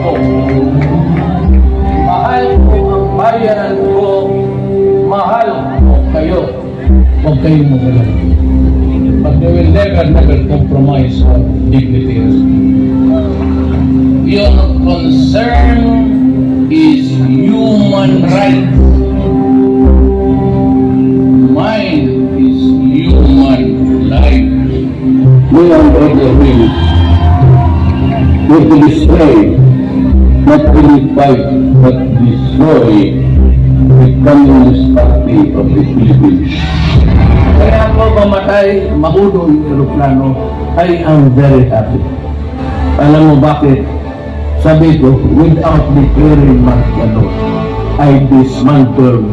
ko. Mahal ko ang bayan ko. Mahal ko kayo. Huwag kayong magalang. But they will never compromise our dignities. Your concern is human rights. Mine is human life. We are the wings. We to destroy, not only fight, but destroy the Communist Party of the Philippines. Kaya ako mamatay, maulo yung aeroplano, I am very happy. Alam mo bakit? Sabi ko, without declaring Marciano, I dismantle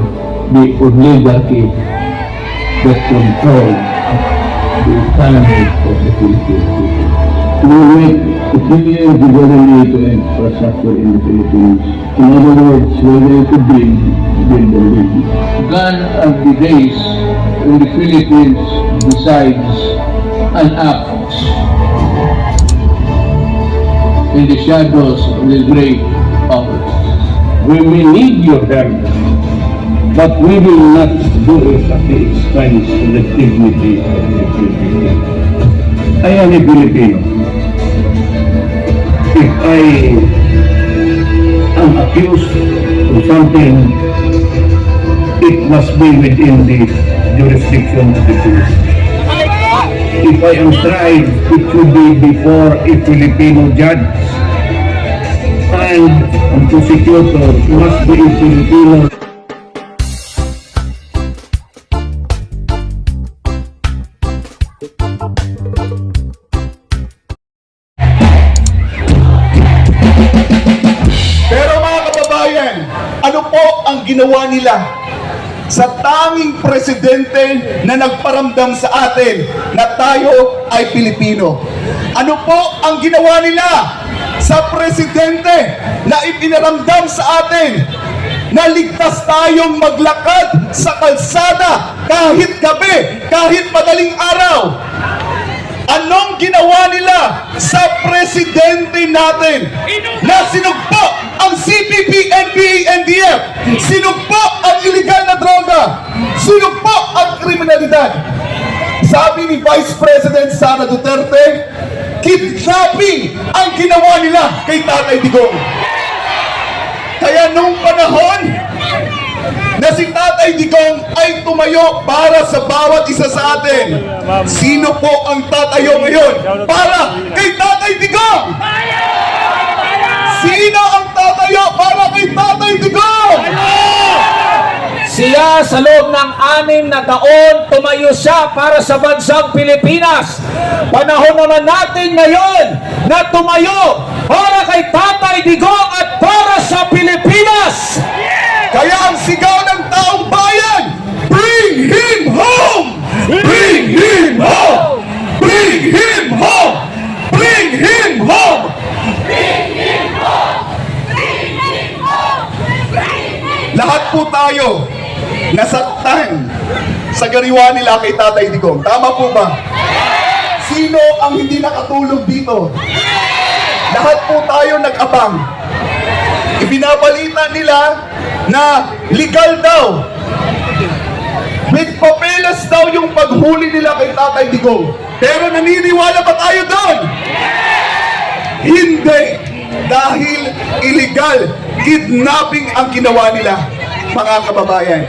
the oligarchy that control the economy of the Philippines. We wait to clear the government infrastructure in the Philippines. In other words, we're going to build the building. Gone are the days when the Philippines decides and acts in the shadows of the great powers. We may need your help, but we will not do it at the expense of the dignity of the Philippines. I am a Filipino. If I am accused of something, it must be within the jurisdiction of the police. If I am tried, it should be before a Filipino judge. And ang prosecutor must be a Filipino. Pero mga kababayan, ano po ang ginawa nila sa tanging presidente na nagparamdam sa atin na tayo ay Pilipino? Ano po ang ginawa nila sa presidente na ipinaramdam sa atin na ligtas tayong maglakad sa kalsada kahit gabi, kahit madaling araw? Anong ginawa nila sa presidente natin na sinugpo ang CPP, NPA, NDF, sinugpo ang iligal na droga, sinugpo ang kriminalidad? Sabi ni Vice President Sara Duterte, kidnapping ang ginawa nila kay Tatay Digong. Kaya nung panahon na si Tatay Digong ay tumayo para sa bawat isa sa atin, sino po ang tatayo ngayon para kay Tatay Digong? Sino ang tatayo para kay Tatay Digong? Siya sa loob ng 6 na taon, tumayo siya para sa bansang Pilipinas. Panahon naman natin ngayon na tumayo para kay Tatay Digong at para sa Pilipinas. Kaya ang sigaw ng taong bayan, bring him home! Bring him home! Bring him home! Bring him home! Lahat po tayo nasaktan sa gariwa nila kay Tatay Digong. Tama po ba? Sino ang hindi nakatulog dito? Lahat po tayo nag-abang. Ibinabalita nila na legal daw. With papeles daw yung paghuli nila kay Tatay Digong. Pero naniniwala ba tayo doon? Hindi. Dahil illegal kidnapping ang ginawa nila, mga kababayan.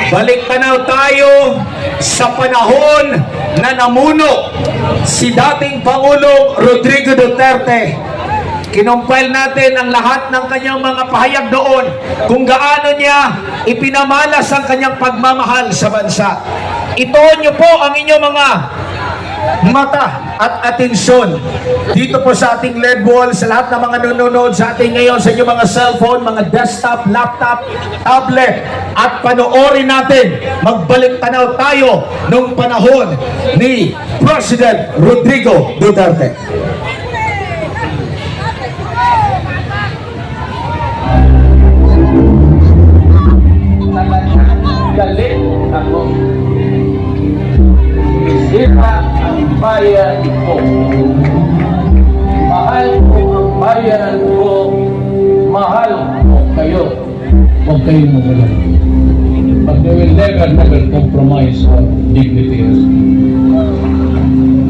Balik tanaw tayo sa panahon na namuno si dating Pangulong Rodrigo Duterte. Kinumpile natin ang lahat ng kanyang mga pahayag doon kung gaano niya ipinamalas ang kanyang pagmamahal sa bansa. Ituon niyo po ang inyong mga mata at atensyon dito po sa ating LED wall, sa lahat ng mga nanonood sa ating ngayon sa inyong mga cellphone, mga desktop, laptop, tablet, at panoorin natin. Magbalik tanaw tayo nung panahon ni President Rodrigo Duterte. Galit ako. Sira ang bayan ko. Mahal ko ang bayan ko. huwag kayong magalala. But they will never compromise our dignity.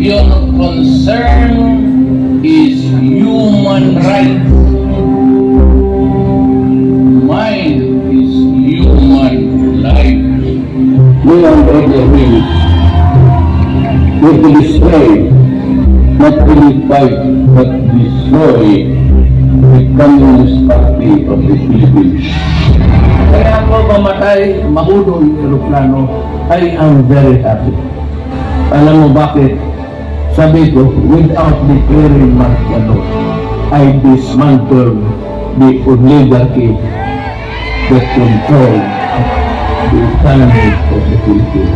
Your concern is human rights. Mine is human life. We on other wings will destroy, not only fight, but destroy the Communist Party of the Philippines. Kaya ako mamatay, maulo yung aeroplano, I am very happy. Alam mo bakit? Sabi ko, without declaring martial law, I dismantle the oligarchy that control the economy of the Philippines.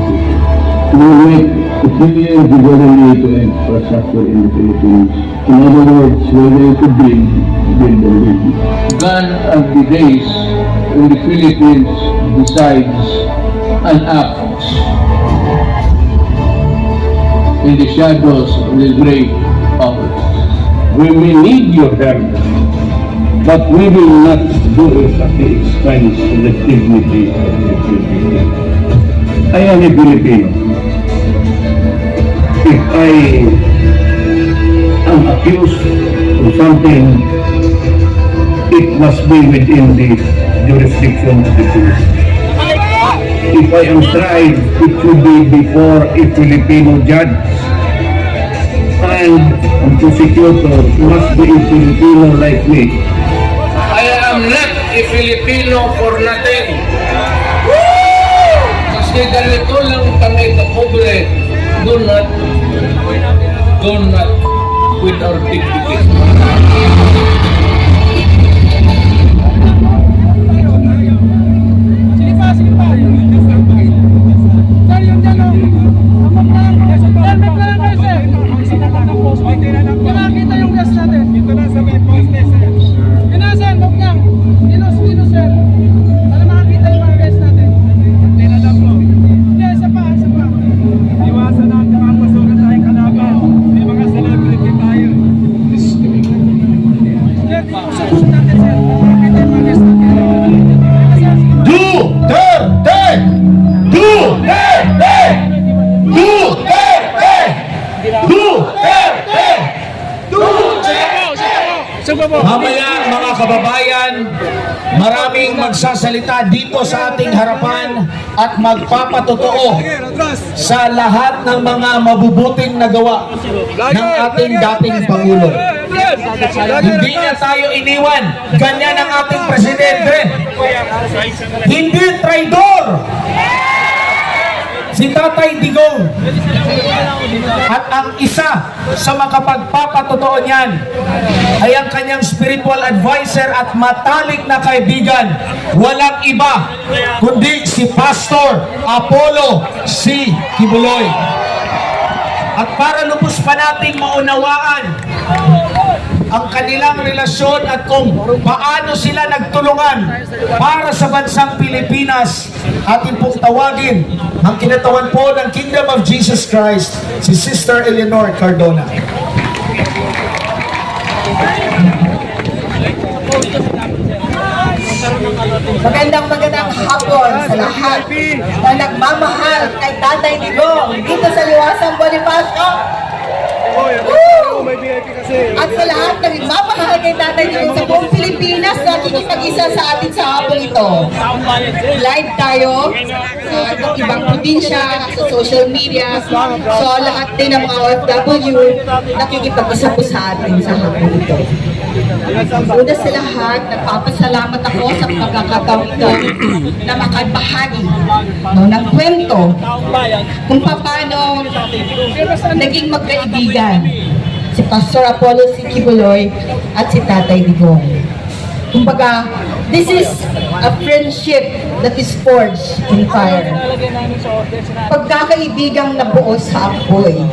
We wait to clear the government infrastructure in the Philippines. In other words, we're going to build the building. Gone are the days when the Philippines decides and acts in the shadows of the great powers. We may need your help, but we will not do it at the expense of the dignity of the Philippines. I am a Filipino. If I am accused of something, it must be within the jurisdiction of the police. If I am tried, it should be before a Filipino judge. And the prosecutor must be a Filipino like me. I am not a Filipino for nothing. Kasi ganito lang kami kapobre. Do not with our dignity. Mamaya mga kababayan, maraming magsasalita dito sa ating harapan at magpapatotoo sa lahat ng mga mabubuting nagawa ng ating dating Pangulo. Hindi niya tayo iniwan. Ganyan ang ating Presidente. Hindi traidor si Tatay Digong. At ang isa sa makapagpapatotoo niyan ay ang kanyang spiritual advisor at matalik na kaibigan, walang iba kundi si Pastor Apollo C. Kibuloy. At para lubos pa nating maunawaan ang kanilang relasyon at kung paano sila nagtulungan para sa bansang Pilipinas, atin pong tawagin ang kinatawan po ng Kingdom of Jesus Christ, si Sister Eleanor Cardona. Magandang hapon sa lahat na nagmamahal kay Tatay Digong dito sa Liwasang Bonifacio. At sa lahat na nagmamahal kay Tatay Digong sa buong Pilipinas na nakikipag-isa sa atin sa hapon ito. Live tayo sa ibang probinsya, sa social media, so lahat din ng mga OFW nakikipag-isa po sa atin sa hapon ito. Una sa lahat, nagpapasalamat ako sa pagkakataon ito na makabahagi ng kwento kung paano naging magkaibigan si Pastor Apollo C. Kibuloy at si Tatay Digong. Kumbaga, this is a friendship that is forged in fire. Pagkakaibigang nabuo sa apoy.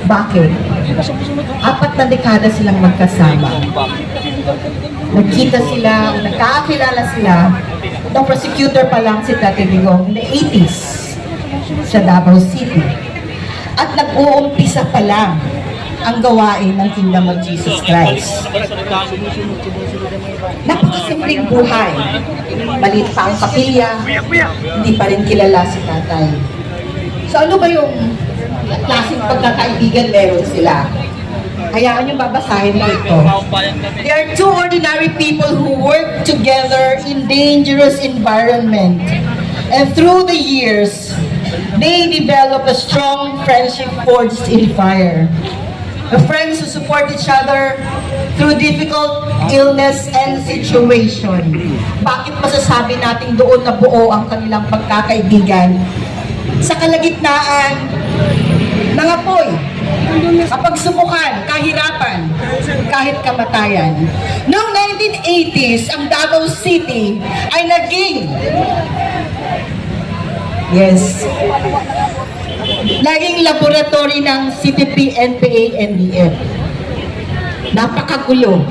Bakit? 4 na dekada silang magkasama. Nagkita sila, nagkakakilala sila. Itong prosecutor pa lang si Tatay Digong in the 80s sa Davao City. At nag-uumpisa pa lang ang gawain ng Kingdom of Jesus Christ. Napakasimpleng buhay. Maliit pa ang kapilya, hindi pa rin kilala si tatay. So ano ba yung klaseng pagkakaibigan meron sila? Hayaan yung babasahin ko ito. They are two ordinary people who work together in dangerous environment. And through the years, they develop a strong friendship forged in fire. The friends who support each other through difficult illness and situation. Bakit masasabi natin doon na buo ang kanilang pagkakaibigan? Sa kalagitnaan ng apoy, kapagsubukan, kahirapan, kahit kamatayan. Noong 1980s, ang Davao City ay naging laboratory ng CPP, NPA, NDF. Napakagulo.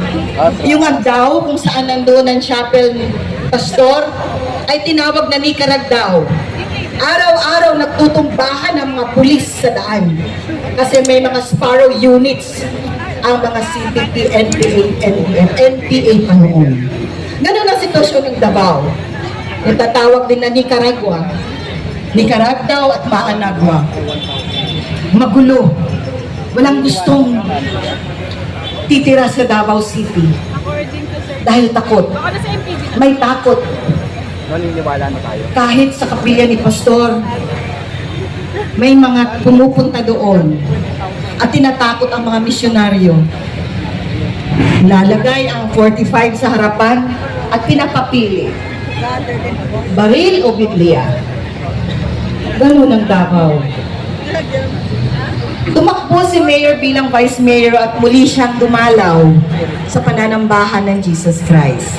Yung Agdao, kung saan nandoon ang chapel pastor, ay tinawag na Nicaragdao. Araw-araw nagtutumbahan ang mga pulis sa daan kasi may mga Sparrow units ang mga CPP, NPA, NDF, NPA pa noon. Ganun ang sitwasyon ng Davao. Natatawag din na Nicaragua, Nicaragdao at Maanagua. Magulo. Walang gustong titira sa Davao City dahil takot. May takot. Naniniwala na tayo. Kahit sa kapilya ni Pastor, may mga pumupunta doon at tinatakot ang mga misyonaryo. Lalagay ang 45 sa harapan at pinapapili. Baril o Biblia? Ganun ang Davao. Tumakbo si Mayor bilang Vice Mayor at muli siyang dumalaw sa pananambahan ng Jesus Christ.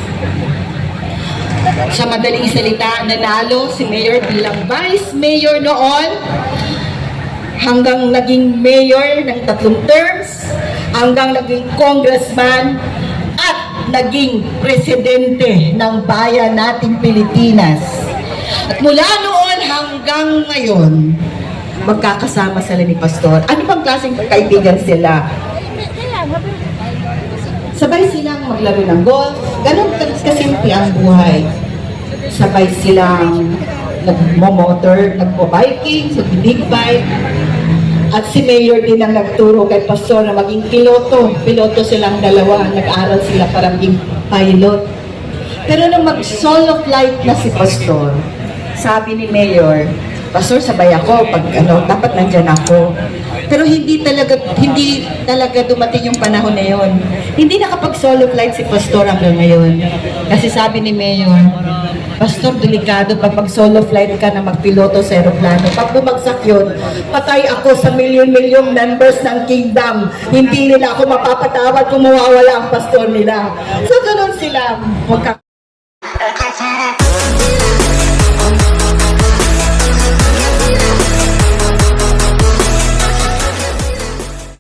Sa madaling salita, nanalo si Mayor bilang Vice Mayor noon hanggang naging Mayor ng 3 terms, hanggang naging Congressman at naging Presidente ng bayan nating Pilipinas. At mula noon hanggang ngayon, magkakasama sila ni Pastor. Ano bang klaseng kaibigan sila? Sabay silang maglaro ng golf. Ganun kasimple ang buhay. Sabay silang nagmo-motor, nagpo-biking, nag-big bike. At si Mayor din ang nagturo kay Pastor na maging piloto. Piloto silang dalawa. Nag-aral sila para maging pilot. Pero nung mag-solo flight na si Pastor, sabi ni Mayor, Pastor, sabay ako, pag dapat nandyan ako. Pero hindi talaga dumating yung panahon na yon. Hindi nakapag-solo flight si Pastor hanggang ngayon. Kasi sabi ni Mayor, Pastor, delikado pag solo flight ka na magpiloto sa aeroplano. Pag bumagsak yun, patay ako sa milyon-milyong members ng kingdom. Hindi nila ako mapapatawad kung mawawala ang pastor nila. So, ganun sila.